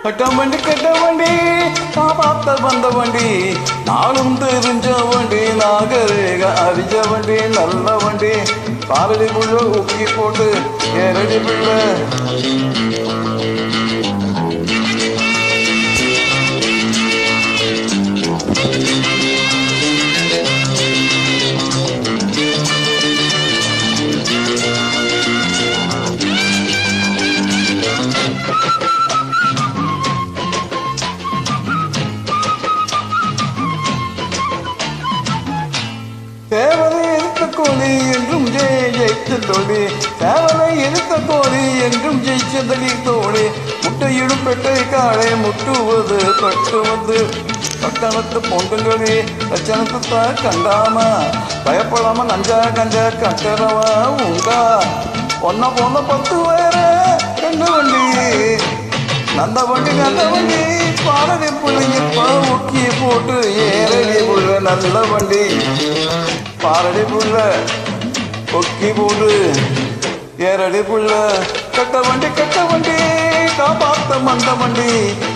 கட்ட வண்டி கட்ட வண்டி காப்பாத்த வந்த வண்டி நாளும் தெரிஞ்ச வண்டி நாகரேக அறிஞ்ச வண்டி நல்ல வண்டி பாலடி புள்ள ஊக்கி போட்டு ஏரடி பிள்ளை தேவலை எதிர்த்த கோழி என்றும் ஜெயித்த தோழி தேவலை எதிர்த்த கோழி என்றும் ஜெயிச்சதடி தோழி முட்டையிடும் பெட்டை காலை முட்டுவது கட்டுவது பட்டணத்து பொண்டுங்களே லட்சணத்தை கண்டாம பயப்படாம நஞ்சா கஞ்சா கட்டுறவா உண்டா ஒன்ன போன 10 வேற ரெண்டு வண்டி நந்த வண்டி பாலடி பிள்ளைங்க முக்கிய போட்டு ஏறடி புள்ள நல்ல வண்டி பாலடி புள்ள கொக்கி போடு ஏரடி புள்ள கட்ட வண்டி காப்பாத்த மந்த வண்டி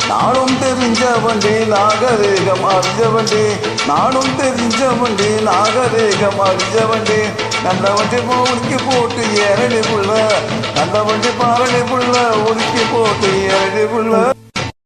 நானும் தெரிஞ்ச வண்டி நாகரேகம் அறிஞ்ச வண்டி நானும் தெரிஞ்ச வண்டி நாகரேகம் அறிஞ்ச வண்டி நல்ல வண்டி உலுக்கி போட்டு ஏரடி புள்ள நல்ல வண்டி பாலடி புள்ள உலுக்கி போட்டு ஏரடி புள்ள